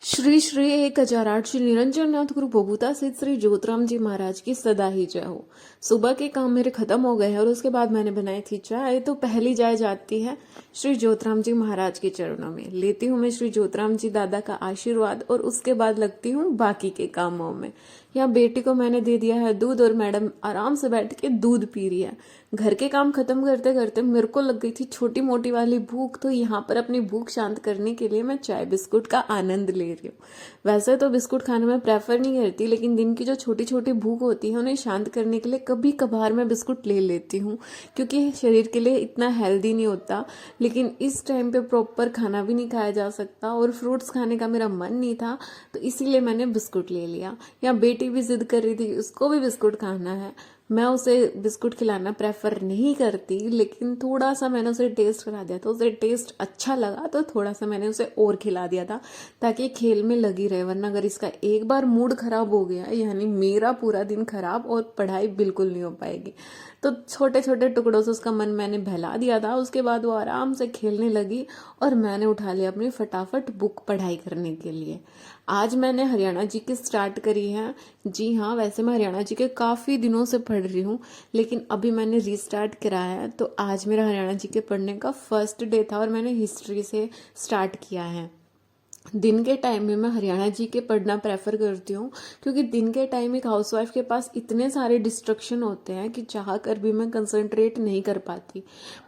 श्री श्री 1008 श्री निरंजननाथ गुरु बबूता सिद्ध श्री ज्योतिराम जी महाराज की सदा ही जय हो। सुबह के काम मेरे खत्म हो गए हैं और उसके बाद मैंने बनाई थी चाय। तो पहली चाय जाती है श्री ज्योतिराम जी महाराज के चरणों में। लेती हूँ मैं श्री ज्योतिराम जी दादा का आशीर्वाद और उसके बाद लगती हूँ बाकी के कामों में। यहाँ बेटी को मैंने दे दिया है दूध और मैडम आराम से बैठ के दूध पी रही है। घर के काम खत्म करते करते मेरे को लग गई थी छोटी मोटी वाली भूख। तो यहाँ पर अपनी भूख शांत करने के लिए मैं चाय बिस्कुट का आनंद ले रही हूँ। वैसे तो बिस्कुट खाने में प्रेफर नहीं करती, लेकिन दिन की जो छोटी छोटी भूख होती है उन्हें शांत करने के लिए कभी कभार मैं बिस्कुट ले लेती हूँ, क्योंकि शरीर के लिए इतना हेल्दी नहीं होता। लेकिन इस टाइम पे प्रॉपर खाना भी नहीं खाया जा सकता और फ्रूट्स खाने का मेरा मन नहीं था, तो इसीलिए मैंने बिस्कुट ले लिया। या बेटी भी जिद कर रही थी, उसको भी बिस्कुट खाना है। मैं उसे बिस्कुट खिलाना प्रेफर नहीं करती, लेकिन थोड़ा सा मैंने उसे टेस्ट करा दिया, तो उसे टेस्ट अच्छा लगा तो थोड़ा सा मैंने उसे और खिला दिया था ताकि खेल में लगी रहे। वरना अगर इसका एक बार मूड खराब हो गया यानी मेरा पूरा दिन खराब और पढ़ाई बिल्कुल नहीं हो पाएगी। तो छोटे छोटे टुकड़ों से उसका मन मैंने बहला दिया था। उसके बाद वो आराम से खेलने लगी और मैंने उठा लिया अपनी फटाफट बुक पढ़ाई करने के लिए। आज मैंने हरियाणा जी की स्टार्ट करी है। जी हाँ, वैसे मैं हरियाणा जी के काफ़ी दिनों से पढ़ रही हूँ, लेकिन अभी मैंने रीस्टार्ट करा है। तो आज मेरा हरियाणा जी के पढ़ने का फर्स्ट डे था और मैंने हिस्ट्री से स्टार्ट किया है। दिन के टाइम में मैं हरियाणा जी के पढ़ना प्रेफर करती हूँ, क्योंकि दिन के टाइम एक हाउसवाइफ के पास इतने सारे डिस्ट्रक्शन होते हैं कि चाह कर भी मैं कंसंट्रेट नहीं कर पाती।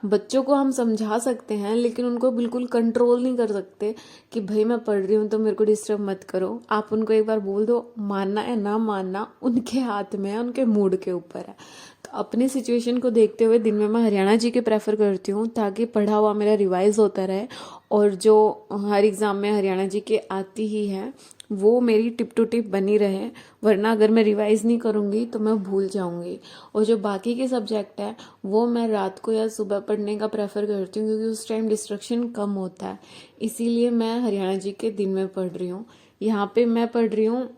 बच्चों को हम समझा सकते हैं, लेकिन उनको बिल्कुल कंट्रोल नहीं कर सकते कि भाई मैं पढ़ रही हूँ तो मेरे को डिस्टर्ब मत करो। आप उनको एक बार बोल दो, मानना है ना मानना उनके हाथ में है, उनके मूड के ऊपर है। तो अपनी सिचुएशन को देखते हुए दिन में मैं हरियाणा जी के प्रेफर करती हूँ, ताकि पढ़ा हुआ मेरा रिवाइज होता रहे और जो हर एग्ज़ाम में हरियाणा जी के आती ही है वो मेरी टिप टू टिप बनी रहे। वरना अगर मैं रिवाइज नहीं करूँगी तो मैं भूल जाऊँगी। और जो बाकी के सब्जेक्ट है वो मैं रात को या सुबह पढ़ने का प्रेफर करती हूँ, क्योंकि उस टाइम डिस्ट्रक्शन कम होता है। इसीलिए मैं हरियाणा जी के दिन में पढ़ रही हूँ। यहाँ पे मैं पढ़ रही हूँ।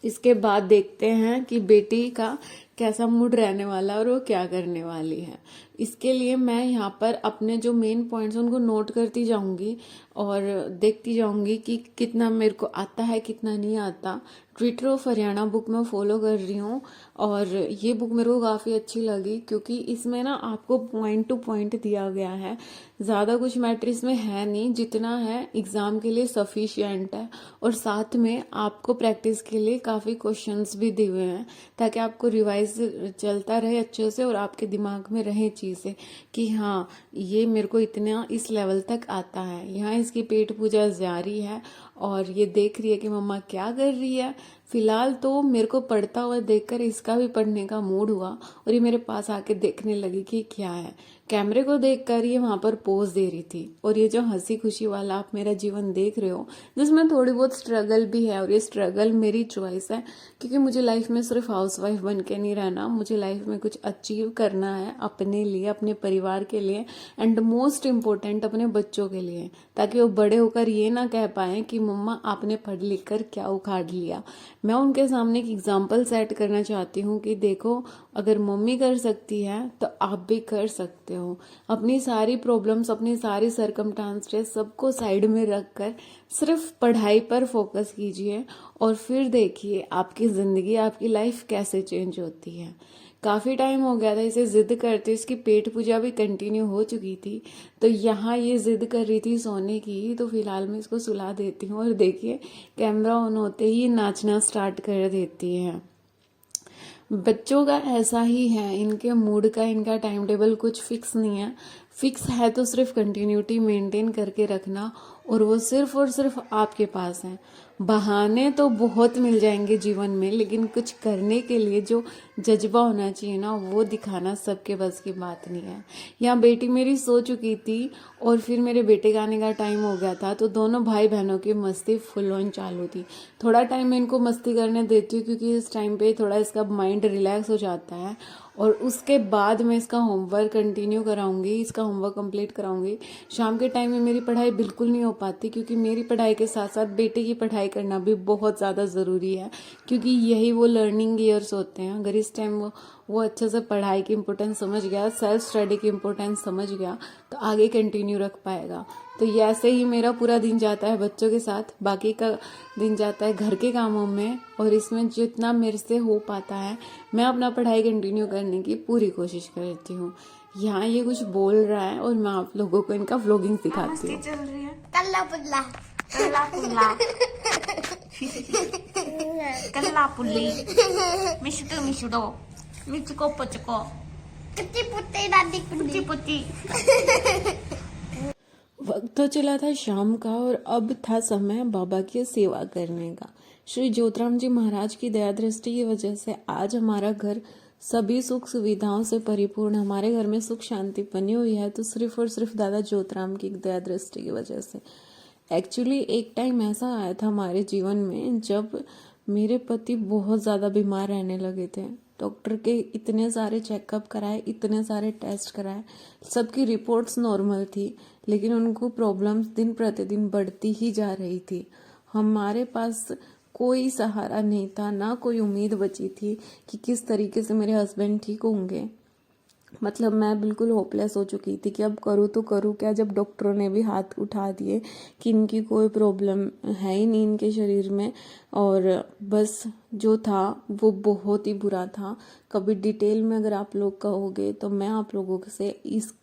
इसके बाद देखते हैं कि बेटी का कैसा मूड रहने वाला है और वो क्या करने वाली है। इसके लिए मैं यहाँ पर अपने जो मेन पॉइंट्स उनको नोट करती जाऊंगी और देखती जाऊंगी कि कितना मेरे को आता है कितना नहीं आता। ट्विटर ऑफ हरियाणा बुक मैं फॉलो कर रही हूँ और ये बुक मेरे को काफ़ी अच्छी लगी, क्योंकि इसमें ना आपको पॉइंट टू पॉइंट दिया गया है। ज़्यादा कुछ मैटर इसमें है नहीं, जितना है एग्ज़ाम के लिए सफिशिएंट है। और साथ में आपको प्रैक्टिस के लिए काफ़ी क्वेश्चंस भी दिए हुए हैं, ताकि आपको रिवाइज चलता रहे अच्छे से और आपके दिमाग में रहे चीज़ें कि हाँ ये मेरे को इतना इस लेवल तक आता है। यहाँ इसकी पेट पूजा जारी है और ये देख रही है कि मम्मा क्या कर रही है। फिलहाल तो मेरे को पढ़ता हुआ देखकर इसका भी पढ़ने का मूड हुआ और ये मेरे पास आके देखने लगी कि क्या है। कैमरे को देखकर ये वहां पर पोज दे रही थी। और ये जो हंसी खुशी वाला आप मेरा जीवन देख रहे हो, जिसमें थोड़ी बहुत स्ट्रगल भी है, और ये स्ट्रगल मेरी चॉइस है, क्योंकि मुझे लाइफ में सिर्फ हाउसवाइफ बन के नहीं रहना। मुझे लाइफ में कुछ अचीव करना है अपने लिए, अपने परिवार के लिए, एंड मोस्ट इम्पोर्टेंट अपने बच्चों के लिए, ताकि वो बड़े होकर ये ना कह पाए कि मम्मा आपने पढ़ लिख कर क्या उखाड़ लिया। मैं उनके सामने एक एग्जाम्पल सेट करना चाहती हूँ कि देखो, अगर मम्मी कर सकती है तो आप भी कर सकते हो। अपनी सारी प्रॉब्लम्स, अपनी सारी सरकमस्टांसेस सबको साइड में रखकर सिर्फ पढ़ाई पर फोकस कीजिए और फिर देखिए आपकी ज़िंदगी, आपकी लाइफ कैसे चेंज होती है। काफ़ी टाइम हो गया था इसे जिद करते, इसकी पेट पूजा भी कंटिन्यू हो चुकी थी। तो यहाँ ये जिद कर रही थी सोने की, तो फिलहाल मैं इसको सुला देती हूँ और देखिए कैमरा ऑन होते ही नाचना स्टार्ट कर देती है। बच्चों का ऐसा ही है, इनके मूड का, इनका टाइम टेबल कुछ फिक्स नहीं है। फिक्स है तो सिर्फ कंटिन्यूटी मेंटेन करके रखना, और वो सिर्फ और सिर्फ आपके पास है। बहाने तो बहुत मिल जाएंगे जीवन में, लेकिन कुछ करने के लिए जो जज्बा होना चाहिए ना, वो दिखाना सबके बस की बात नहीं है। यहाँ बेटी मेरी सो चुकी थी और फिर मेरे बेटे का आने का टाइम हो गया था, तो दोनों भाई बहनों की मस्ती फुल ऑन चालू थी। थोड़ा टाइम मैं इनको मस्ती करने देती हूँ, क्योंकि इस टाइम पे थोड़ा इसका माइंड रिलैक्स हो जाता है। और उसके बाद मैं इसका होमवर्क कंटिन्यू कराऊंगी, इसका होमवर्क कंप्लीट कराऊंगी। शाम के टाइम में मेरी पढ़ाई बिल्कुल नहीं हो पाती, क्योंकि मेरी पढ़ाई के साथ साथ बेटे की पढ़ाई करना भी बहुत ज़्यादा ज़रूरी है, क्योंकि यही वो लर्निंग ईयर्स होते हैं। अगर इस टाइम वो वो अच्छे से पढ़ाई की इम्पोर्टेंस समझ गया, सेल्फ स्टडी की इम्पोर्टेंस समझ गया, तो आगे कंटिन्यू रख पाएगा। तो ये ऐसे ही मेरा पूरा दिन जाता है बच्चों के साथ, बाकी का दिन जाता है घर के कामों में, और इसमें जितना मेरे से हो पाता है मैं अपना पढ़ाई कंटिन्यू करने की पूरी कोशिश करती हूँ। यहाँ ये कुछ बोल रहा है और मैं आप लोगों को इनका व्लॉगिंग सिखाती हूँ। चल रही है कल्ला पुल्ला कल्ला पुल्ला कल्ला पुल्ली मिशुटो मिशुडो मिचुको पचको कुत्ती पुत्ती दादी पुच्ची कुत्ती पुच्ची। वक्त तो चला था शाम का और अब था समय बाबा की सेवा करने का। श्री ज्योतिराम जी महाराज की दया दृष्टि की वजह से आज हमारा घर सभी सुख सुविधाओं से परिपूर्ण, हमारे घर में सुख शांति बनी हुई है, तो सिर्फ और सिर्फ दादा ज्योतिराम की दया दृष्टि की वजह से। एक्चुअली एक टाइम ऐसा आया था हमारे जीवन में जब मेरे पति बहुत ज़्यादा बीमार रहने लगे थे। डॉक्टर के इतने सारे चेकअप कराए, इतने सारे टेस्ट कराए, सबकी रिपोर्ट्स नॉर्मल थी, लेकिन उनको प्रॉब्लम्स दिन प्रतिदिन बढ़ती ही जा रही थी। हमारे पास कोई सहारा नहीं था, ना कोई उम्मीद बची थी कि किस तरीके से मेरे हस्बैंड ठीक होंगे। मतलब मैं बिल्कुल होपलेस हो चुकी थी कि अब करूँ तो करूँ क्या, जब डॉक्टरों ने भी हाथ उठा दिए कि इनकी कोई प्रॉब्लम है ही नहीं इनके शरीर में, और बस जो था वो बहुत ही बुरा था। कभी डिटेल में अगर आप लोग कहोगे तो मैं आप लोगों से इस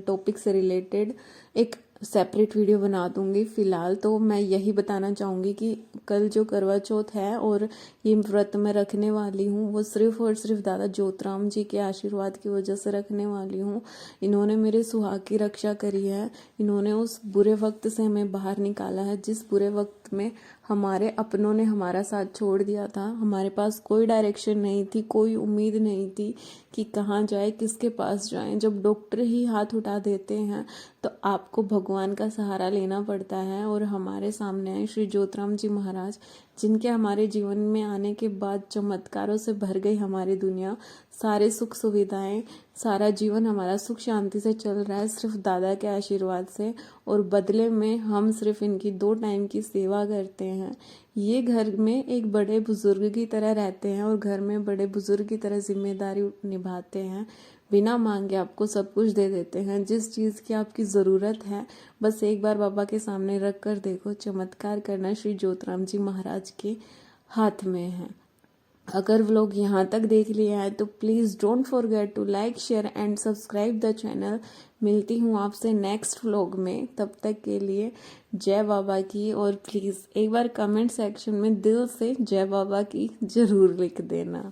टॉपिक से रिलेटेड एक सेपरेट वीडियो बना दूंगी। फिलहाल तो मैं यही बताना चाहूँगी कि कल जो करवा चौथ है और ये व्रत मैं रखने वाली हूँ, वो सिर्फ और सिर्फ दादा ज्योतिराम जी के आशीर्वाद की वजह से रखने वाली हूँ। इन्होंने मेरे सुहाग की रक्षा करी है, इन्होंने उस बुरे वक्त से हमें बाहर निकाला है जिस बुरे वक्त में हमारे अपनों ने हमारा साथ छोड़ दिया था। हमारे पास कोई डायरेक्शन नहीं थी, कोई उम्मीद नहीं थी कि कहाँ जाए, किसके पास जाएं। जब डॉक्टर ही हाथ उठा देते हैं तो आपको भगवान का सहारा लेना पड़ता है, और हमारे सामने आए श्री ज्योतिराम जी महाराज, जिनके हमारे जीवन में आने के बाद चमत्कारों से भर गई हमारी दुनिया। सारे सुख सुविधाएं, सारा जीवन हमारा सुख शांति से चल रहा है सिर्फ दादा के आशीर्वाद से, और बदले में हम सिर्फ इनकी 2 टाइम की सेवा करते हैं। ये घर में एक बड़े बुजुर्ग की तरह रहते हैं और घर में बड़े बुजुर्ग की तरह जिम्मेदारी निभाते हैं। बिना मांगे आपको सब कुछ दे देते हैं, जिस चीज़ की आपकी ज़रूरत है बस एक बार बाबा के सामने रख कर देखो। चमत्कार करना श्री ज्योतिराम जी महाराज के हाथ में है। अगर व्लॉग यहाँ तक देख लिया है तो please don't forget to like, share and subscribe the channel. मिलती हूँ आपसे नेक्स्ट व्लॉग में, तब तक के लिए जय बाबा की। और प्लीज़ एक बार कमेंट सेक्शन में दिल से जय बाबा की ज़रूर लिख देना।